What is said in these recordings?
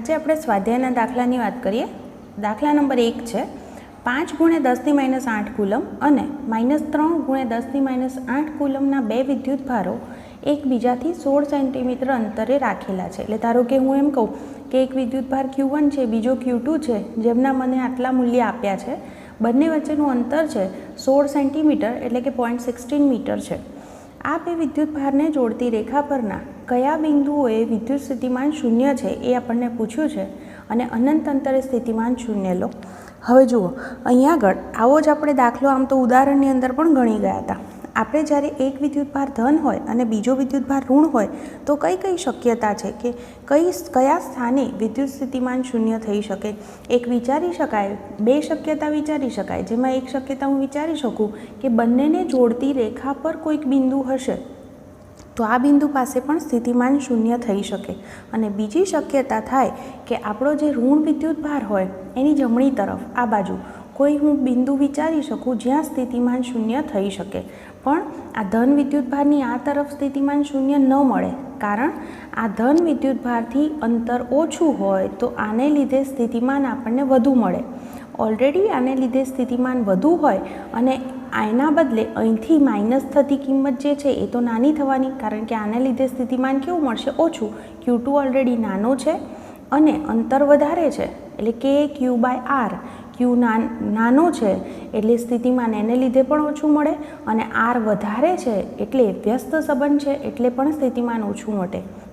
આજે આપણે સ્વાધ્યાયના દાખલાની વાત કરીએ। દાખલા નંબર 1 છે 5 × 10⁻8 કુલમ અને -3 × 10⁻8 કુલમના બે વિદ્યુત ભારો એકબીજાથી 16 સેન્ટીમીટર અંતરે રાખેલા છે। એટલે ધારો કે હું એમ કહું કે એક વિદ્યુત ભાર Q1 છે, બીજો Q2 છે, જેમના મને આટલા મૂલ્ય આપ્યા છે। બંને વચ્ચેનું અંતર છે 16 સેન્ટીમીટર એટલે કે 0.16 મીટર છે। આ બે વિદ્યુત ભારને જોડતી રેખા પરના કયા બિંદુઓએ વિદ્યુત સ્થિતિમાન શૂન્ય છે એ આપણને પૂછ્યું છે અને અનંત અંતરે સ્થિતિમાન શૂન્ય લો। હવે જુઓ, અહીંયા આગળ આવો જ આપણે દાખલો આમ તો ઉદાહરણની અંદર પણ ગણી ગયા હતા। આપણે જ્યારે એક વિદ્યુત ભાર ધન હોય અને બીજો વિદ્યુત ભાર ઋણ હોય તો કઈ કઈ શક્યતા છે કે કયા સ્થાને વિદ્યુત સ્થિતિમાન શૂન્ય થઈ શકે। એક વિચારી શકાય, બે શક્યતા વિચારી શકાય, જેમાં એક શક્યતા હું વિચારી શકું કે બંનેને જોડતી રેખા પર કોઈક બિંદુ હશે તો આ બિંદુ પાસે પણ સ્થિતિમાન શૂન્ય થઈ શકે। અને બીજી શક્યતા થાય કે આપણો જે ઋણ વિદ્યુત ભાર હોય એની જમણી તરફ આ બાજુ કોઈ હું બિંદુ વિચારી શકું જ્યાં સ્થિતિમાન શૂન્ય થઈ શકે, પણ આ ધન વિદ્યુત ભારની આ તરફ સ્થિતિમાન શૂન્ય ન મળે, કારણ આ ધન વિદ્યુત ભારથી અંતર ઓછું હોય તો આને લીધે સ્થિતિમાન આપણને વધુ મળે। ઓલરેડી આને લીધે સ્થિતિમાન વધુ હોય અને એના બદલે અહીંથી માઇનસ થતી કિંમત જે છે એ તો નાની થવાની, કારણ કે આને લીધે સ્થિતિમાન કેવું મળશે? ઓછું। Q2 ઓલરેડી નાનો છે અને અંતર વધારે છે એટલે કે Q/R, Q નાનો છે એટલે સ્થિતિમાન એને લીધે પણ ઓછું મળે અને R વધારે છે એટલે વ્યસ્ત સંબંધ છે એટલે પણ સ્થિતિમાન ઓછું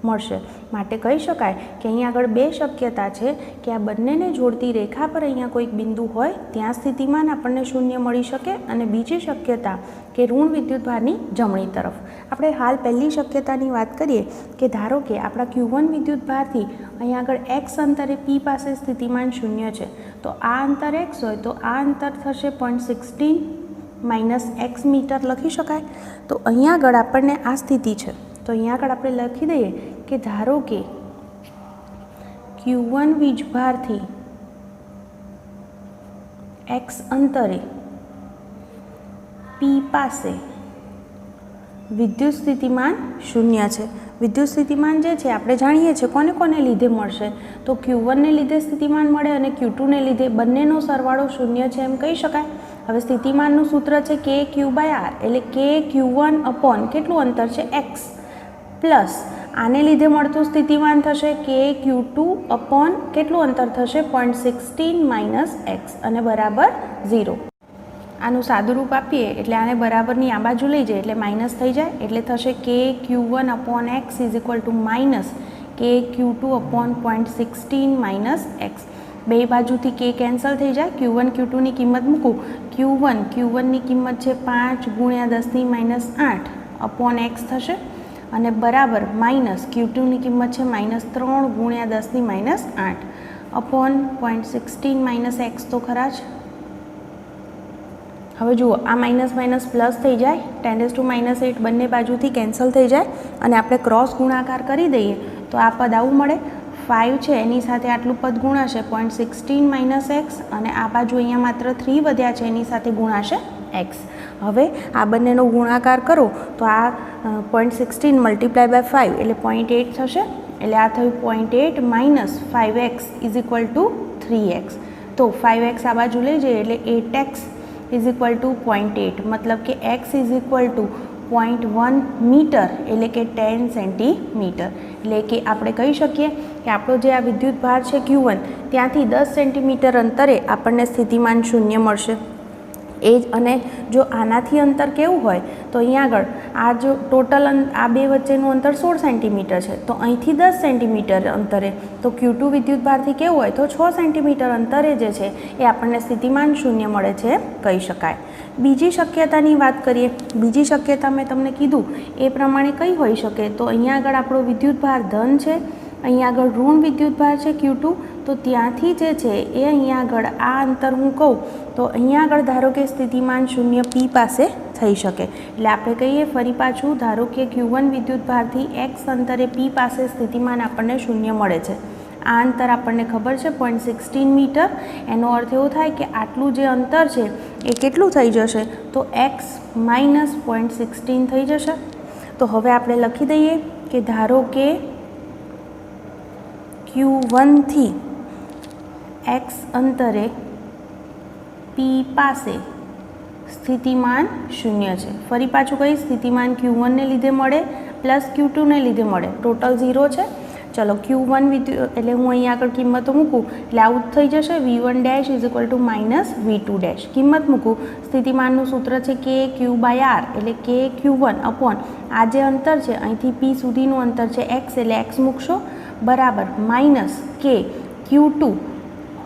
મળશે। માટે કહી શકાય કે અહીંયા આગળ બે શક્યતા છે કે આ બંનેને જોડતી રેખા પર અહીંયા કોઈક બિંદુ હોય ત્યાં સ્થિતિમાન આપણને શૂન્ય મળી શકે, અને બીજી શક્યતા કે ઋણ વિદ્યુત ભારની જમણી તરફ। આપણે હાલ પહેલી શક્યતાની વાત કરીએ કે ધારો કે આપણા Q1 વિદ્યુત ભારથી અહીંયા આગળ x અંતરે P પાસે સ્થિતિમાન શૂન્ય છે, તો આ અંતર x હોય તો આ અંતર થશે 0.16 - x મીટર લખી શકાય। તો અહીંયા આગળ આપણને આ સ્થિતિ છે, તો અહીંયા આગળ આપણે લખી દઈએ કે ધારો કે Q1 વીજભારથી x અંતરે P પાસે વિદ્યુત સ્થિતિમાન શૂન્ય છે। વિદ્યુત સ્થિતિમાન જે છે આપણે જાણીએ છીએ કોને કોને લીધે મળશે, તો Q1 ને લીધે સ્થિતિમાન મળે અને Q2 ને લીધે, બંનેનો સરવાળો શૂન્ય છે એમ કહી શકાય। હવે સ્થિતિમાનનું સૂત્ર છે KQ/R એટલે KQ1 અપોન કેટલું અંતર છે x, પ્લસ આને લીધે મળતું સ્થિતિમાન થશે KQ2 અપોન કેટલું અંતર થશે 0.16 - x અને બરાબર 0। આનું સાદું રૂપ આપીએ એટલે આને બરાબરની આ બાજુ લઈ જાય એટલે માઇનસ થઈ જાય, એટલે થશે KQ1 upon x is equal two minus KQ2 upon 0.16 - x। બે બાજુથી K કેન્સલ થઈ જાય, Q1 Q2ની કિંમત મૂકું, Q1ની કિંમત છે 5 × 10⁻8 અપોન x થશે અને બરાબર માઇનસ Q2ની કિંમત છે -3 × 10⁻8 અપોન 0.16 - x તો ખરા જ। હવે જુઓ, આ માઇનસ માઇનસ પ્લસ થઈ જાય, 10⁻8 બંને બાજુથી કેન્સલ થઈ જાય અને આપણે ક્રોસ ગુણાકાર કરી દઈએ તો આ પદ આવું મળે। 5 છે એની સાથે આટલું પદ ગુણાશે 0.16 - x અને આ બાજુ અહીંયા માત્ર 3 વધ્યા છે એની સાથે ગુણાશે x। હવે આ બંનેનો ગુણાકાર કરો તો આ 0.16 × 5 એટલે 0.8 થશે, એટલે આ થયું 0.8 - 5x is equal two 3x। તો 5x આ બાજુ લઈ જઈએ એટલે 8x ઇઝ ઇક્વલ ટુ 0.8, મતલબ કે x is equal to 0.1 metre એટલે કે 10 સેન્ટીમીટર। એટલે કે આપણે કહી શકીએ કે આપણો જે આ વિદ્યુત ભાર છે Q1 ત્યાંથી 10 સેન્ટીમીટર અંતરે આપણને સ્થિતિમાન શૂન્ય મળશે। એ જ, અને જો આનાથી અંતર કેવું હોય તો અહીંયા આગળ આ જો ટોટલ આ બે વચ્ચેનું અંતર 16 સેન્ટીમીટર છે, તો અહીંથી 10 સેન્ટીમીટર અંતરે, તો Q2 વિદ્યુત ભારથી કેવું હોય તો 6 સેન્ટીમીટર અંતરે જે છે એ આપણને સ્થિતિમાન શૂન્ય મળે છે કહી શકાય। બીજી શક્યતાની વાત કરીએ, બીજી શક્યતા મેં તમને કીધું એ પ્રમાણે કઈ હોઈ શકે, તો અહીંયા આગળ આપણો વિદ્યુત ભાર ધન છે, અહીંયા આગળ ઋણ વિદ્યુત ભાર છે Q2, તો ત્યાંથી જે છે એ અહીંયા આગળ આ અંતર હું કહું તો અહીંયા આગળ ધારો કે સ્થિતિમાન શૂન્ય P પાસે થઈ શકે। એટલે આપણે કહીએ ફરી પાછું, ધારો કે Q1 વિદ્યુત ભારથી x અંતરે P પાસે સ્થિતિમાન આપણને શૂન્ય મળે છે। આ અંતર આપણને ખબર છે 0.16 મીટર, એનો અર્થ એવો થાય કે આટલું જે અંતર છે એ કેટલું થઈ જશે તો x - 0.16 થઈ જશે। તો હવે આપણે લખી દઈએ કે ધારો કે Q1 થી x અંતરે P પાસે સ્થિતિમાન 0 છે। ફરી પાછું કઈ સ્થિતિમાન Q1 ને લીધે મળે પ્લસ Q2 ને લીધે મળે, ટોટલ 0 છે। ચલો Q1 એટલે હું અહીંયા આગળ કિંમતો મૂકું એટલે આવું થઈ જશે V1 dash is equal two minus V2 dash. કિંમત મૂકું, સ્થિતિમાનનું સૂત્ર છે KQ/R એટલે KQ1 અપોન આ જે અંતર છે અહીંથી P સુધીનું અંતર છે x એટલે x મૂકશો બરાબર માઇનસ KQ2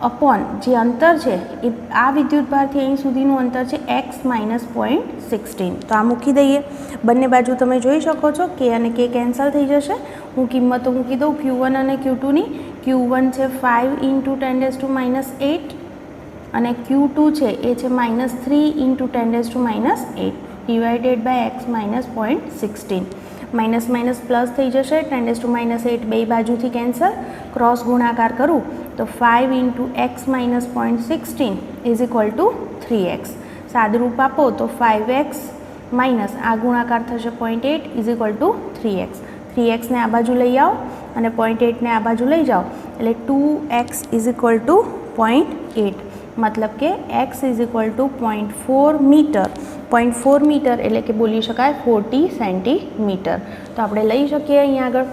અપોન જે અંતર છે એ આ વિદ્યુતભારથી અહીં સુધીનું અંતર છે x માઇનસ 0.16। તો આ મૂકી દઈએ, બંને બાજુ તમે જોઈ શકો છો કે અને કે કેન્સલ થઈ જશે। હું કિંમતો મૂકી દઉં Q1 અને Q2ની। Q1 છે 5 × 10⁻8 અને Q2 છે એ છે -3 × 10⁻8 divided by x minus 0.16। Minus minus plus થઈ જશે, 10⁻8 બે બાજુથી કેન્સલ, ક્રોસ ગુણાકાર કરું તો 5 × x minus 0.16 is equal two 3x। સાદરૂપ આપો તો 5x માઇનસ આ ગુણાકાર થશે 0.8 is equal two 3x। 3x ને આ બાજુ લઈ આવો અને 0.8 ને આ બાજુ લઈ જાઓ એટલે 2x ઇઝ ઇક્વલ ટુ 0.8, મતલબ કે x is equal to 0.4 metre. 0.4 metre એટલે કે બોલી શકાય 40 સેન્ટીમીટર। તો આપણે લઈ શકીએ અહીંયા આગળ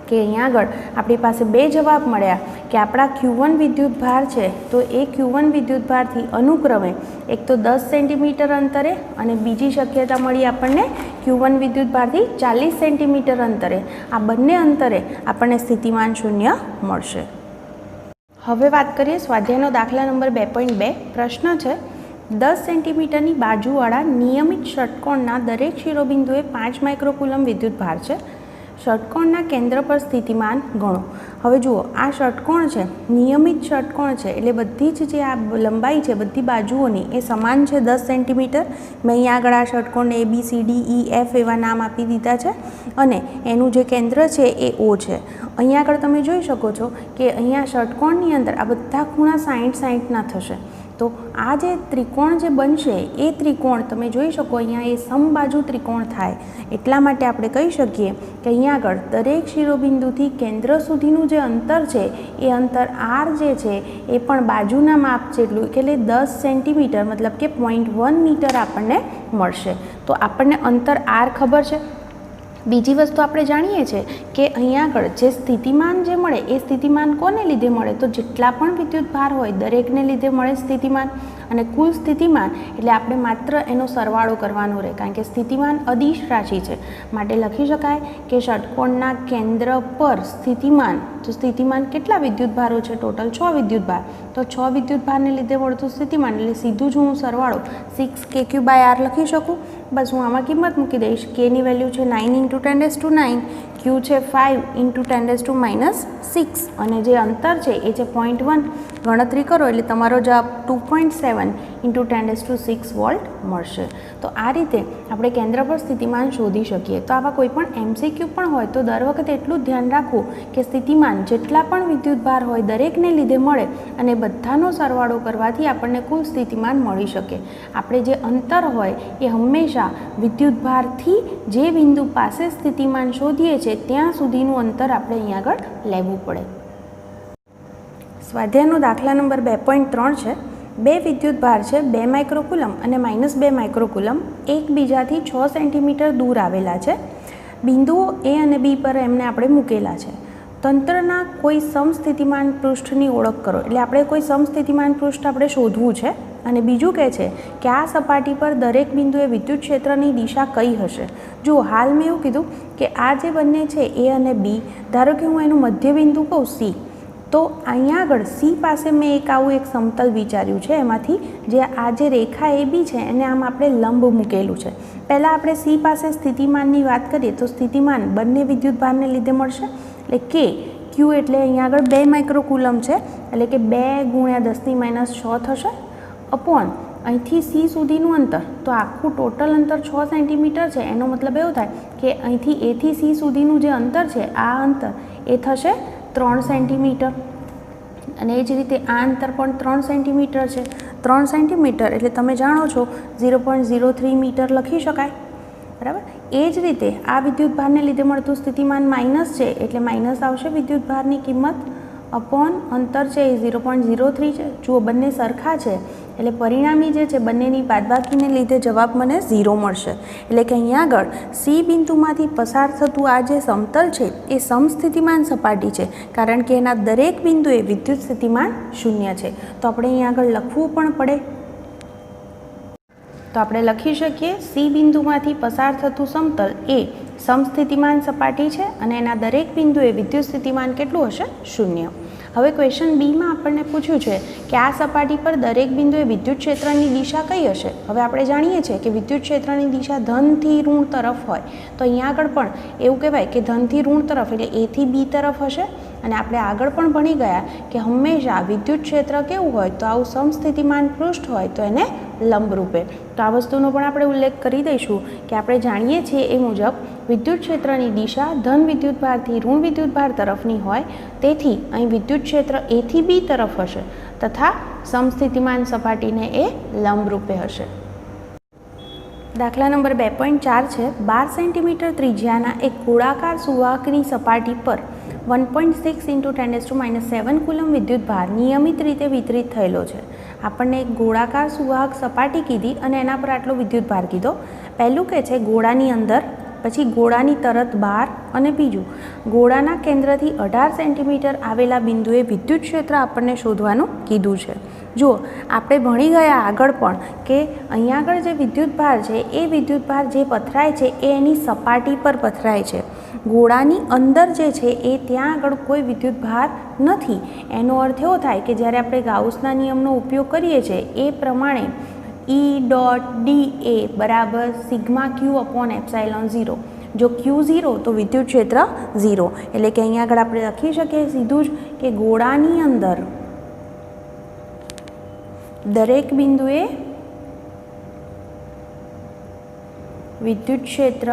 કે અહીંયા આગળ આપણી પાસે બે જવાબ મળ્યા કે આપણા Q1 વિદ્યુતભાર છે તો એ Q1 વિદ્યુતભારથી અનુક્રમે એક તો 10 સેન્ટીમીટર અંતરે અને બીજી શક્યતા મળી આપણને Q1 વિદ્યુતભારથી 40 સેન્ટીમીટર અંતરે। આ બંને અંતરે આપણને સ્થિતિમાન 0 મળશે। હવે વાત કરીએ સ્વાધ્યાયનો દાખલા નંબર 2.2। પ્રશ્ન છે 10 સેન્ટીમીટરની બાજુવાળા નિયમિત ષટકોણના દરેક શિરોબિંદુએ 5 માઇક્રોકુલમ વિદ્યુતભાર છે। ષટકોણના કેન્દ્ર પર સ્થિતિમાન ગણો। હવે જુઓ, આ ષટકોણ છે, નિયમિત ષટકોણ છે એટલે બધી જ જે આ લંબાઈ છે બધી બાજુઓની એ સમાન છે 10 સેન્ટીમીટર। મેં અહીંયા આગળ આ ષટકોણને ABCDEF એવા નામ આપી દીધા છે અને એનું જે કેન્દ્ર છે એ O છે। અહીંયા આગળ તમે જોઈ શકો છો કે અહીંયા ષટકોણની અંદર આ બધા ખૂણા 60-60ના થશે। તો આ જે ત્રિકોણ જે બનશે એ ત્રિકોણ તમે જોઈ શકો અહીંયા એ સમબાજુ ત્રિકોણ થાય। એટલા માટે આપણે કહી શકીએ કે અહીંયા આગળ દરેક શિરોબિંદુથી કેન્દ્ર સુધીનું જે અંતર છે એ અંતર R જે છે એ પણ બાજુના માપ જેટલું એટલે 10 સેન્ટીમીટર મતલબ કે 0.1 મીટર આપણને મળશે। તો આપણને અંતર R ખબર છે। બીજી વસ્તુ આપણે જાણીએ છીએ કે અહીંયા આગળ જે સ્થિતિમાન જે મળે એ સ્થિતિમાન કોને લીધે મળે તો જેટલા પણ વિદ્યુતભાર હોય દરેકને લીધે મળે સ્થિતિમાન। અને કુલ સ્થિતિમાન એટલે આપણે માત્ર એનો સરવાળો કરવાનો રહે કારણ કે સ્થિતિમાન અદિશ રાશિ છે। માટે લખી શકાય કે ષટકોણના કેન્દ્ર પર સ્થિતિમાન, તો સ્થિતિમાન કેટલા વિદ્યુતભારો છે ટોટલ 6 વિદ્યુતભાર, તો 6 વિદ્યુતભારને લીધે મળતું સ્થિતિમાન એટલે સીધું જ હું સરવાળો 6KQ/R લખી શકું। બસ હું આમાં કિંમત મૂકી દઈશ, Kની વેલ્યુ છે 9 × 10⁹, Q છે 5 × 10⁻6 અને જે અંતર છે એ છે 0.1। ગણતરી કરો એટલે તમારો જવાબ 2.7 × 10⁶ વોલ્ટ મળશે। તો આ રીતે આપણે કેન્દ્ર પર સ્થિતિમાન શોધી શકીએ। તો આવા કોઈ પણ MCQ પણ હોય તો દર વખતે એટલું ધ્યાન રાખવું કે સ્થિતિમાન જેટલા પણ વિદ્યુતભાર હોય દરેકને લીધે મળે અને બધાનો સરવાળો કરવાથી આપણને કુલ સ્થિતિમાન મળી શકે। આપણે જે અંતર હોય એ હંમેશા વિદ્યુતભારથી જે બિંદુ પાસે સ્થિતિમાન શોધીએ છીએ ત્યાં સુધીનું અંતર આપણે અહીંયા આગળ લેવું પડે। સ્વાધ્યાયનો દાખલા નંબર 2.3 છે। બે વિદ્યુતભાર છે 2 માઇક્રોકુલમ અને -2 માઇક્રોકુલમ એકબીજાથી 6 સેન્ટીમીટર દૂર આવેલા છે। બિંદુઓ A અને B પર એમને આપણે મૂકેલા છે। તંત્રના કોઈ સમસ્થિતિમાન પૃષ્ઠની ઓળખ કરો। એટલે આપણે કોઈ સમસ્થિતિમાન પૃષ્ઠ આપણે શોધવું છે અને બીજું કહે છે કે આ સપાટી પર દરેક બિંદુએ વિદ્યુત ક્ષેત્રની દિશા કઈ હશે। જુઓ, હાલ મેં એવું કીધું કે આ જે બંને છે A અને B, ધારો કે હું એનું મધ્ય બિંદુ કહું C, તો અહીંયા આગળ C પાસે મેં આવું એક સમતલ વિચાર્યું છે। એમાંથી જે આ જે રેખા AB છે એને આમ આપણે લંબ મૂકેલું છે। પહેલાં આપણે C પાસે સ્થિતિમાનની વાત કરીએ તો સ્થિતિમાન બંને વિદ્યુતભારને લીધે મળશે એટલે કે Q એટલે અહીંયા આગળ 2 માઇક્રોકુલમ છે એટલે કે 2 × 10⁻6 થશે અપોન અહીંથી C સુધીનું અંતર, તો આખું ટોટલ અંતર 6 સેન્ટીમીટર છે। એનો મતલબ એવો થાય કે અહીંથી A થી C સુધીનું જે અંતર છે આ અંતર એ થશે 3 સેન્ટીમીટર અને એ જ રીતે આ અંતર પણ 3 સેન્ટીમીટર છે। 3 સેન્ટીમીટર એટલે તમે જાણો છો 0.03 મીટર લખી શકાય। બરાબર. એ જ રીતે આ વિદ્યુતભારને લીધે મળતું સ્થિતિમાન માઇનસ છે એટલે માઇનસ આવશે વિદ્યુતભારની કિંમત અપોન અંતર છે એ 0.03 છે. જુઓ બંને સરખા છે એટલે પરિણામી જે છે બંનેની બાદબાકીને લીધે જવાબ મને 0 મળશે. એટલે કે અહીંયા આગળ સી બિંદુમાંથી પસાર થતું આ જે સમતલ છે એ સમસ્થિતિમાન સપાટી છે કારણ કે એના દરેક બિંદુએ વિદ્યુત સ્થિતિમાન 0 છે. તો આપણે અહીંયા આગળ લખવું પણ પડે. તો આપણે લખી શકીએ સી બિંદુમાંથી પસાર થતું સમતલ એ સમસ્થિતિમાન સપાટી છે અને એના દરેક બિંદુએ વિદ્યુત સ્થિતિમાન કેટલું હશે? 0. હવે ક્વેશ્ચન બીમાં આપણને પૂછ્યું છે કે આ સપાટી પર દરેક બિંદુએ વિદ્યુત ક્ષેત્રની દિશા કઈ હશે? હવે આપણે જાણીએ છીએ કે વિદ્યુત ક્ષેત્રની દિશા ધનથી ઋણ તરફ હોય તો અહીંયા આગળ પણ એવું કહેવાય કે ધનથી ઋણ તરફ એટલે એ થી બી તરફ હશે. અને આપણે આગળ પણ ભણી ગયા કે હંમેશા વિદ્યુત ક્ષેત્ર કેવું હોય તો આવું સમસ્થિતિમાન પૃષ્ઠ હોય તો એને લંબરૂપે. તો આ વસ્તુનો પણ આપણે ઉલ્લેખ કરી દઈશું કે આપણે જાણીએ છીએ એ મુજબ વિદ્યુત ક્ષેત્રની દિશા ધન વિદ્યુતભારથી ઋણ વિદ્યુતભાર તરફની હોય તેથી અહીં વિદ્યુત ક્ષેત્ર એ થી બી તરફ હશે તથા સમસ્થિતિમાન સપાટીને એ લંબરૂપે હશે. દાખલા નંબર 2.4 છે. 12 સેન્ટીમીટર ત્રિજ્યાના એક ગોળાકાર સુવાહકની સપાટી પર 1.6 × 10⁻⁷ કુલમ વિદ્યુતભાર નિયમિત રીતે વિતરિત થયેલો છે. આપણને એક ગોળાકાર સુવાહક સપાટી કીધી અને એના પર આટલો વિદ્યુતભાર કીધો. પહેલું કે છે ગોળાની અંદર, પછી ગોળાની તરત બહાર અને બીજું ગોળાના કેન્દ્રથી 18 સેન્ટીમીટર આવેલા બિંદુએ વિદ્યુત ક્ષેત્ર આપણને શોધવાનું કીધું છે. જુઓ આપણે ભણી ગયા આગળ પણ કે અહીંયા આગળ જે વિદ્યુતભાર છે એ વિદ્યુતભાર જે પથરાય છે એ એની સપાટી પર પથરાય છે. ગોળાની અંદર જે છે એ ત્યાં આગળ કોઈ વિદ્યુતભાર નથી. એનો અર્થ એવો થાય કે જ્યારે આપણે ગાઉસના નિયમનો ઉપયોગ કરીએ છીએ એ પ્રમાણે E.dA બરાબર σq/ε0. જો Q 0 તો વિદ્યુત ક્ષેત્ર 0. એટલે કે અહીંયા આગળ આપણે લખી શકીએ સીધું જ કે ગોળાની અંદર દરેક બિંદુએ વિદ્યુત ક્ષેત્ર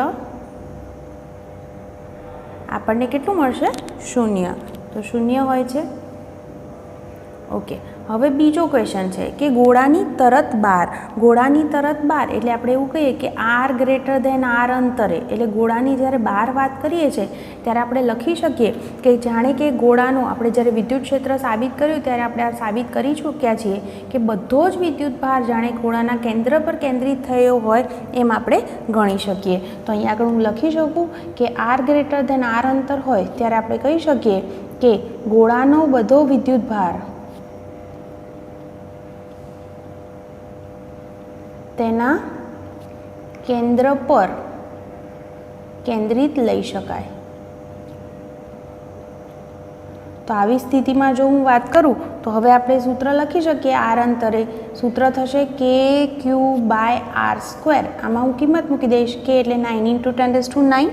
આપણને કેટલું મળશે? 0. તો 0 હોય છે. ઓકે. હવે બીજો ક્વેશ્ચન છે કે ગોળાની તરત બહાર. ગોળાની તરત બહાર એટલે આપણે એવું કહીએ કે r > r અંતરે એટલે ગોળાની જ્યારે બહાર વાત કરીએ છીએ ત્યારે આપણે લખી શકીએ કે જાણે કે ગોળાનો આપણે જ્યારે વિદ્યુત ક્ષેત્ર સાબિત કર્યું ત્યારે આપણે આ સાબિત કરી ચૂક્યા છીએ કે બધો જ વિદ્યુતભાર જાણે ગોળાના કેન્દ્ર પર કેન્દ્રિત થયો હોય એમ આપણે ગણી શકીએ. તો અહીંયા આગળ હું લખી શકું કે r > r અંતર હોય ત્યારે આપણે કહી શકીએ કે ગોળાનો બધો વિદ્યુતભાર તેના કેન્દ્ર પર કેન્દ્રિત લઈ શકાય. તો આવી સ્થિતિમાં જો હું વાત કરું તો હવે આપણે સૂત્ર લખી શકીએ r અંતરે. સૂત્ર થશે kq/r². આમાં હું કિંમત મૂકી દઈશ k એટલે 9 × 10⁹.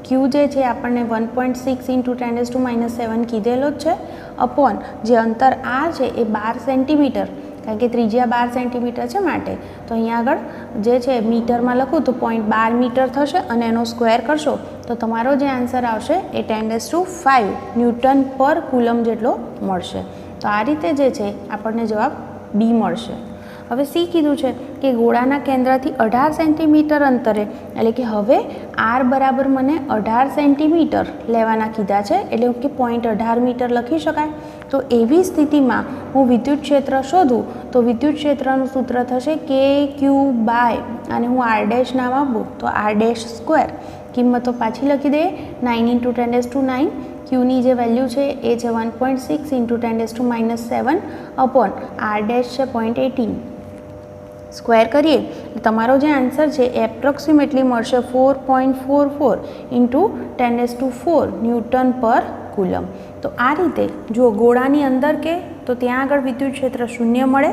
q જે છે આપણને 1.6 × 10⁻⁷ કીધેલો જ છે અપોન જે અંતર r છે એ 12 સેન્ટીમીટર કારણ કે ત્રિજ્યા 12 સેન્ટીમીટર છે માટે. તો અહીંયા આગળ જે છે મીટરમાં લખું તો 0.12 મીટર થશે અને એનો સ્ક્વેર કરશો તો તમારો જે આન્સર આવશે એ 10⁵ ન્યૂટન પર કુલમ જેટલો મળશે. તો આ રીતે જે છે આપણને જવાબ બી મળશે. હવે સી કીધું છે કે ગોળાના કેન્દ્રથી 18 સેન્ટીમીટર અંતરે એટલે કે હવે r બરાબર મને 18 સેન્ટીમીટર લેવાના કીધા છે એટલે કે 0.18 મીટર લખી શકાય. તો એવી સ્થિતિમાં હું વિદ્યુત ક્ષેત્ર શોધું તો વિદ્યુત ક્ષેત્રનું સૂત્ર થશે kq/ અને હું r' નામ આપું તો r'². કિંમતો પાછી લખી દઈએ 9 × 10⁹. ક્યુની જે વેલ્યુ છે એ છે 1.6 × 10⁻⁷ અપોન r' છે 0.18. સ્ક્વેર કરીએ તમારો જે આન્સર છે એ એપ્રોક્સિમેટલી મળશે 4.44 × 10⁴ ન્યૂટન પર કુલમ. તો આ રીતે જો ગોળાની અંદર કે તો ત્યાં આગળ વિદ્યુત ક્ષેત્ર 0 મળે.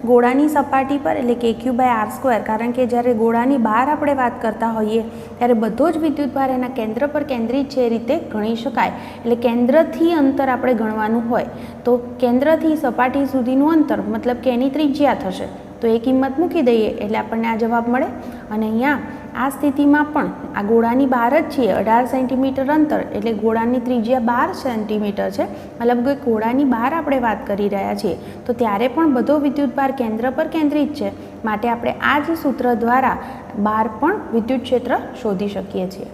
ગોળાની સપાટી પર એટલે kq/r² કારણ કે જ્યારે ગોળાની બહાર આપણે વાત કરતા હોઈએ ત્યારે બધો જ વિદ્યુતભાર એના કેન્દ્ર પર કેન્દ્રિત છે એ રીતે ગણી શકાય. એટલે કેન્દ્રથી અંતર આપણે ગણવાનું હોય તો કેન્દ્રથી સપાટી સુધીનું અંતર મતલબ કે એની ત્રિજ્યા થશે. તો એ કિંમત મૂકી દઈએ એટલે આપણને આ જવાબ મળે. અને અહીંયા આ સ્થિતિમાં પણ આ ગોળાની બહાર જ છીએ 18 સેન્ટીમીટર અંતર એટલે ગોળાની ત્રિજ્યા 12 સેન્ટીમીટર છે મતલબ કે ગોળાની બહાર આપણે વાત કરી રહ્યા છીએ તો ત્યારે પણ બધો વિદ્યુતભાર કેન્દ્ર પર કેન્દ્રિત છે માટે આપણે આ જ સૂત્ર દ્વારા બહાર પણ વિદ્યુત ક્ષેત્ર શોધી શકીએ છીએ.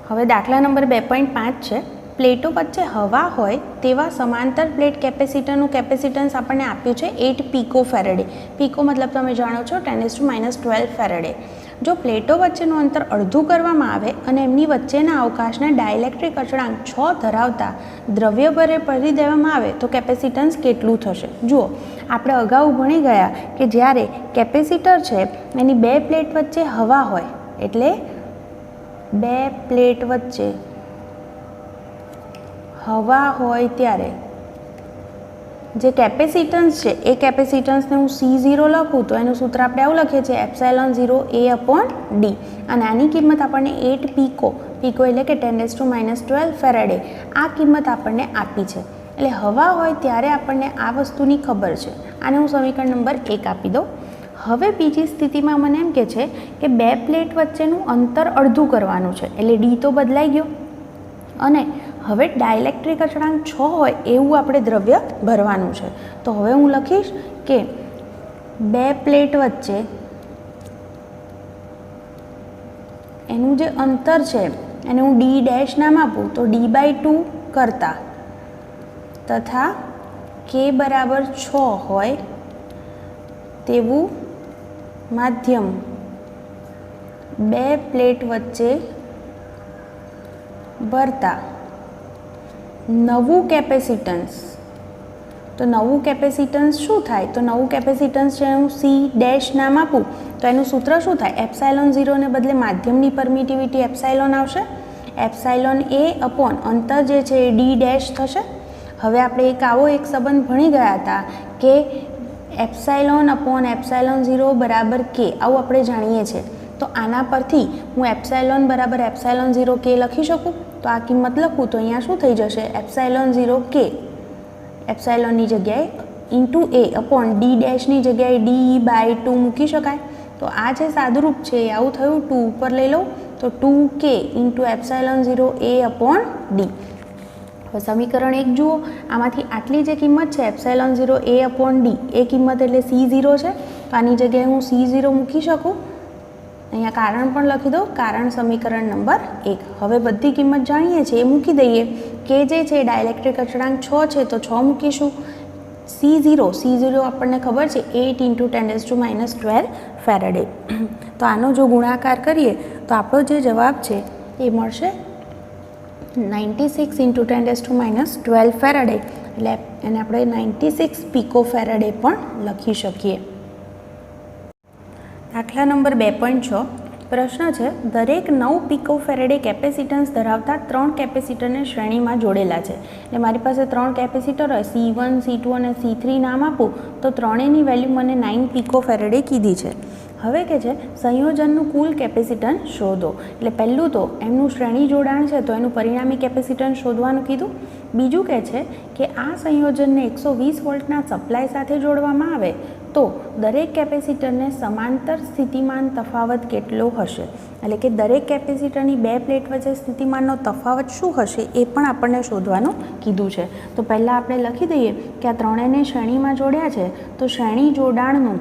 હવે દાખલા નંબર 2.5 છે. પ્લેટો વચ્ચે હવા હોય તેવા સમાંતર પ્લેટ કેપેસિટરનું કેપેસિટન્સ આપણને આપ્યું છે 8 પીકો ફેરેડે. પીકો મતલબ તમે જાણો છો 10⁻12 ફેરેડે. જો પ્લેટો વચ્ચેનું અંતર અડધું કરવામાં આવે અને એમની વચ્ચેના અવકાશને ડાયલેક્ટ્રિક અચળાંક 6 ધરાવતા દ્રવ્ય વડે ભરી દેવામાં આવે તો કેપેસિટન્સ કેટલું થશે? જુઓ, આપણે અગાઉ ભણી ગયા કે જ્યારે કેપેસિટર છે એની બે પ્લેટ વચ્ચે હવા હોય, એટલે બે પ્લેટ વચ્ચે હવા હોય ત્યારે જે કેપેસિટન્સ છે એ કેપેસિટન્સને હું C0 લખું તો એનું સૂત્ર આપણે આવું લખીએ છીએ ε0A/d, અને આની કિંમત આપણને 8 પીકો એટલે કે 10⁻12 ફેરેડે આ કિંમત આપણને આપી છે. એટલે હવા હોય ત્યારે આપણને આ વસ્તુની ખબર છે. આને હું સમીકરણ નંબર 1 આપી દઉં. હવે બીજી સ્થિતિમાં મને એમ કહે છે કે બે પ્લેટ વચ્ચેનું અંતર અડધું કરવાનું છે, એટલે d તો બદલાઈ ગયો અને હવે ડાયલેક્ટ્રિક અચળાંક 6 હોય એવું આપણે દ્રવ્ય ભરવાનું છે. તો હવે હું લખીશ કે બે પ્લેટ વચ્ચે એનું જે અંતર છે એને હું d' નામ આપું તો d/2 કરતા તથા k બરાબર 6 હોય તેવું માધ્યમ બે પ્લેટ વચ્ચે ભરતા નવું કેપેસિટન્સ. તો નવું કેપેસિટન્સ શું થાય? તો નવું કેપેસિટન્સ છે હું C' નામ આપું તો એનું સૂત્ર શું થાય? ε0 ને બદલે માધ્યમની પરમિટિવિટી એપ્સાઇલોન આવશે. ε/A/ અંતર જે છે એ d' થશે. હવે આપણે એક સંબંધ ભણી ગયા હતા કે ε/ε0 બરાબર k, આવું આપણે જાણીએ છીએ. તો આના પરથી હું ε ε0 k લખી શકું. તો આ કિંમત લખું તો અહીંયા શું થઈ જશે? ε0 k એપ્સાઇલોનની જગ્યાએ ઇન્ટુ A/d' ની જગ્યાએ d/2 મૂકી શકાય. તો આ જે સાદુરૂપ છે એ આવું થયું. 2 ઉપર લઈ લઉં તો 2k ઇન્ટુ ε0A/d. હવે સમીકરણ 1 જુઓ, આમાંથી આટલી જે કિંમત છે ε0A/d એ કિંમત એટલે C0 છે. તો આની જગ્યાએ હું C0 મૂકી શકું. અહીંયા કારણ પણ લખી દો, કારણ સમીકરણ નંબર 1. હવે બધી કિંમત જાણીએ છીએ એ મૂકી દઈએ. કે જે છે ડાયલેક્ટ્રિક અચળાંક 6 છે તો 6 મૂકીશું. C0 આપણને ખબર છે 8 × 10⁻12 ફેરેડે. તો આનો જો ગુણાકાર કરીએ તો આપણો જે જવાબ છે એ મળશે 96 × 10⁻12 ફેરેડે. એટલે એને આપણે 96 પીકો ફેરેડે પણ લખી શકીએ. દાખલા નંબર 2.6 પ્રશ્ન છે, દરેક 9 પીકો ફેરેડે કેપેસિટન્સ ધરાવતા 3 કેપેસિટરને શ્રેણીમાં જોડેલા છે. એટલે મારી પાસે 3 કેપેસિટર હોય, C1, C2 અને C3 નામ આપું તો ત્રણેયની વેલ્યુ મને 9 પીકો ફેરેડે કીધી છે. હવે કે છે સંયોજનનું કુલ કેપેસિટન્સ શોધો. એટલે પહેલું તો એમનું શ્રેણી જોડાણ છે તો એનું પરિણામી કેપેસિટન્સ શોધવાનું કીધું. બીજું કહે છે કે આ સંયોજનને 120 વોલ્ટના સપ્લાય સાથે જોડવામાં આવે તો દરેક કેપેસિટરને સમાંતર સ્થિતિમાન તફાવત કેટલો હશે. એટલે કે દરેક કેપેસિટરની બે પ્લેટ વચ્ચે સ્થિતિમાનનો તફાવત શું હશે એ પણ આપણને શોધવાનું કીધું છે. તો પહેલાં આપણે લખી દઈએ કે આ ત્રણેયને શ્રેણીમાં જોડ્યા છે તો શ્રેણી જોડાણનું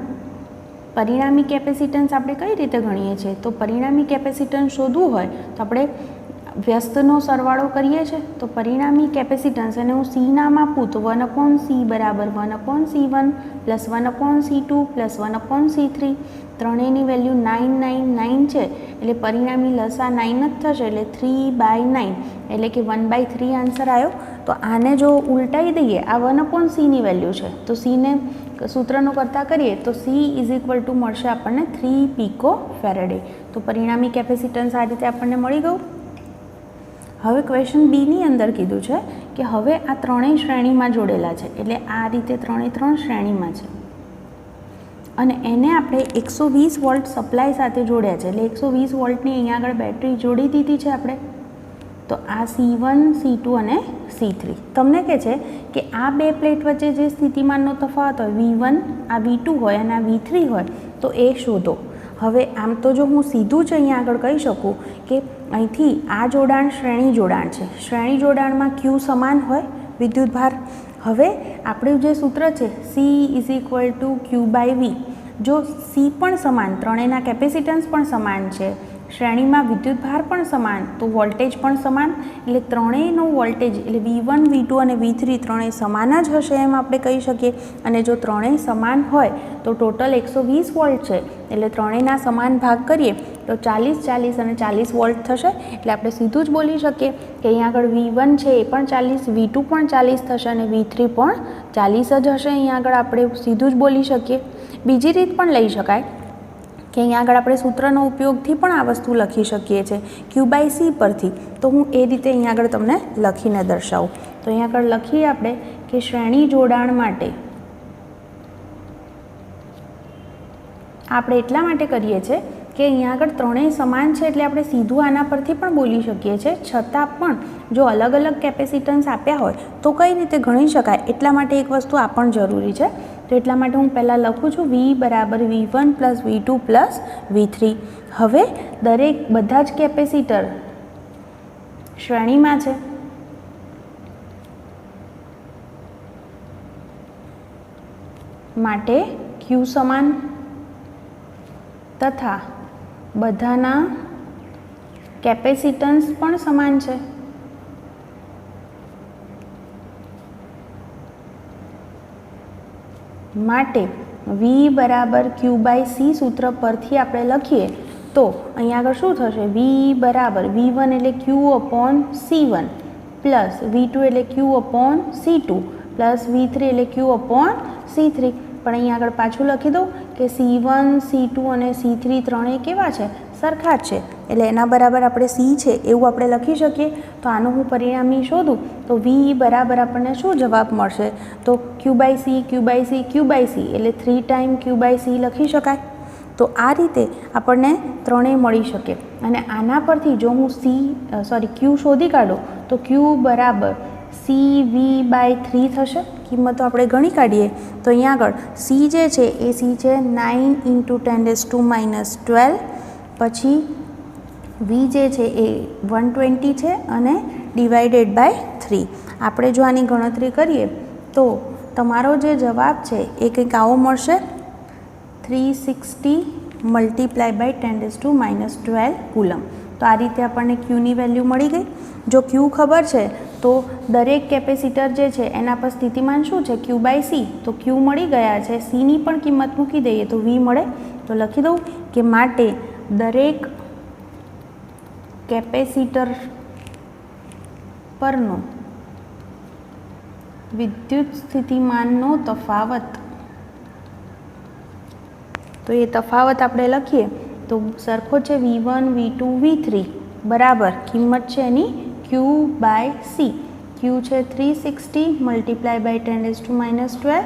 પરિણામી કેપેસિટન્સ આપણે કઈ રીતે ગણીએ છીએ? તો પરિણામી કેપેસિટન્સ શોધવું હોય તો આપણે વ્યસ્તનો સરવાળો કરીએ છીએ. તો પરિણામી કેપેસિટન્સ એને હું C નામ આપું તો 1/C બરાબર 1/C1 plus 1/C2 plus 1/C3. ત્રણેયની value 999 છે એટલે પરિણામી લસા 9 જ થશે એટલે 3/9 એટલે કે 1/3 આન્સર આવ્યો. તો આને જો ઉલટાવી દઈએ, આ 1/Cની વેલ્યુ છે તો Cને સૂત્રનો કરતા કરીએ તો C = મળશે આપણને 3 પીકો ફેરેડે. તો પરિણામી કેપેસિટન્સ આ રીતે આપણને મળી ગયું. હવે ક્વેશ્ચન બીની અંદર કીધું છે કે હવે આ ત્રણેય શ્રેણીમાં જોડેલા છે એટલે આ રીતે ત્રણ શ્રેણીમાં છે અને એને આપણે 120 વોલ્ટ સપ્લાય સાથે જોડ્યા છે. એટલે 120 વોલ્ટની અહીંયા આગળ બેટરી જોડી દીધી છે આપણે. તો આ C1, C2 અને C3. તમને કહે છે કે આ બે પ્લેટ વચ્ચે જે સ્થિતિમાનનો તફાવત હોય V1 આ V2 હોય અને આ V3 હોય તો એ શોધો. હવે આમ તો જો હું સીધું જ અહીંયા આગળ કહી શકું કે અહીંથી આ જોડાણ શ્રેણી જોડાણ છે. શ્રેણી જોડાણમાં Q સમાન હોય વિદ્યુતભાર. હવે આપણું જે સૂત્ર છે C is equal to Q by V, જો સી પણ સમાન, ત્રણેયના કેપેસિટન્સ પણ સમાન છે, શ્રેણીમાં વિદ્યુતભાર પણ સમાન, તો વોલ્ટેજ પણ સમાન, એટલે ત્રણેયનો વોલ્ટેજ એટલે V1 V2 અને V3 ત્રણેય સમાન જ હશે એમ આપણે કહી શકીએ. અને જો ત્રણેય સમાન હોય તો ટોટલ 120 વોલ્ટ છે, એટલે ત્રણેયના સમાન ભાગ કરીએ તો 40 40 અને 40 વોલ્ટ થશે. એટલે આપણે સીધું જ બોલી શકીએ કે અહીંયા આગળ V1 છે એ પણ 40, V2 પણ 40 થશે અને V3 પણ 40 જ હશે. અહીંયા આગળ આપણે સીધું જ બોલી શકીએ. બીજી રીત પણ લઈ શકાય કે અહીંયા આગળ આપણે સૂત્રનો ઉપયોગથી પણ આ વસ્તુ લખી શકીએ છીએ ક્યુ બાય સી પરથી. તો હું એ રીતે અહીંયા આગળ તમને લખીને દર્શાવું. તો અહીંયા આગળ લખીએ આપણે કે શ્રેણી જોડાણ માટે આપણે એટલા માટે કરીએ છીએ કે અહીંયા આગળ ત્રણેય સમાન છે, એટલે આપણે સીધું આના પરથી પણ બોલી શકીએ છીએ. છતાં પણ જો અલગ અલગ કેપેસિટન્સ આપ્યા હોય તો કઈ રીતે ગણી શકાય, એટલા માટે એક વસ્તુ આ પણ જરૂરી છે. તો એટલા માટે હું પહેલાં લખું છું V બરાબર V1 plus V2 plus V3. હવે બધા જ કેપેસિટર શ્રેણીમાં છે, માટે Q સમાન તથા બધાના કેપેસિટન્સ પણ સમાન છે. માટે V બરાબર Q બાય સી સૂત્ર પરથી આપણે લખીએ તો અહીંયા આગળ શું થશે, V બરાબર V1 એટલે Q upon C1 plus V2 એટલે Q upon C2 plus V3 એટલે Q અપોન C3. પણ અહીંયા આગળ પાછું લખી દઉં કે C1 C2 અને C3 ત્રણેય કેવા છે, સરખા જ છે, એટલે એના બરાબર આપણે C છે એવું આપણે લખી શકીએ. તો આનું હું પરિણામી શોધું તો V બરાબર આપણને શું જવાબ મળશે, તો Q by C Q by C Q by C એટલે 3 ટાઈમ Q બાય સી લખી શકાય. તો આ રીતે આપણને ત્રણેય મળી શકે. અને આના પરથી જો હું Q શોધી કાઢું તો Q બરાબર CV બાય 3 થશે. કિંમતો આપણે ગણી કાઢીએ તો અહીંયા આગળ C જે છે એ C છે 9 × 10⁻12, પછી V જે છે એ 120 છે અને ડિવાઇડેડ બાય 3. આપણે જો આની ગણતરી કરીએ તો તમારો જે જવાબ છે એ કંઈક આવો મળશે, 360 × 10⁻12 કુલમ. તો આ રીતે આપણને Qની વેલ્યુ મળી ગઈ. જો Q ખબર છે તો દરેક કેપેસિટર જે છે એના પર સ્થિતિમાન શું છે, Q બાય સી. તો Q મળી ગયા છે, Cની પણ કિંમત મૂકી દઈએ તો V મળે. તો લખી દઉં કે માટે દરેક કેપેસિટર પરનો વિદ્યુત સ્થિતિમાનનો તફાવત, તો એ તફાવત આપણે લખીએ તો સરખો છે V1 V2 V3 બરાબર કિંમત છે એની Q બાય સી. Q છે 360 × 10⁻12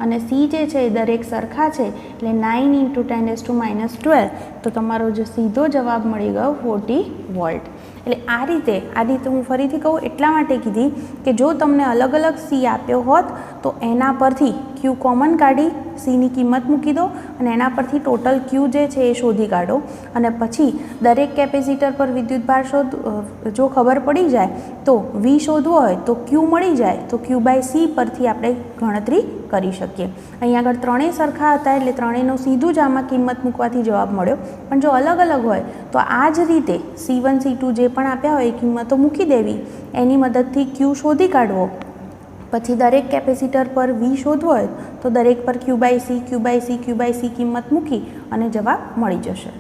અને C જે છે એ દરેક સરખા છે એટલે 9 × 10⁻12. તો તમારો જે સીધો જવાબ મળી ગયો 40 વોલ્ટ. એટલે આ રીતે હું ફરીથી કહું એટલા માટે કીધી કે જો તમને અલગ અલગ C આપ્યો હોત તો એના પરથી Q કોમન કાઢી Cની કિંમત મૂકી દો અને એના પરથી ટોટલ Q જે છે એ શોધી કાઢો. અને પછી દરેક કેપેસિટર પર વિદ્યુતભાર જો ખબર પડી જાય તો V શોધવો હોય તો Q મળી જાય તો Q બાય સી પરથી આપણે ગણતરી કરી શકીએ. અહીંયા આગળ ત્રણેય સરખા હતા એટલે ત્રણેયનો સીધું જ આમાં કિંમત મૂકવાથી જવાબ મળ્યો. પણ જો અલગ અલગ હોય તો આ જ રીતે C1 C2 જે પણ આપ્યા હોય એ કિંમતો મૂકી દેવી, એની મદદથી Q શોધી કાઢવો. પછી દરેક કેપેસિટર પર V શોધવો હોય તો દરેક પર Q by C Q by C Q by C કિંમત મૂકી અને જવાબ મળી જશે.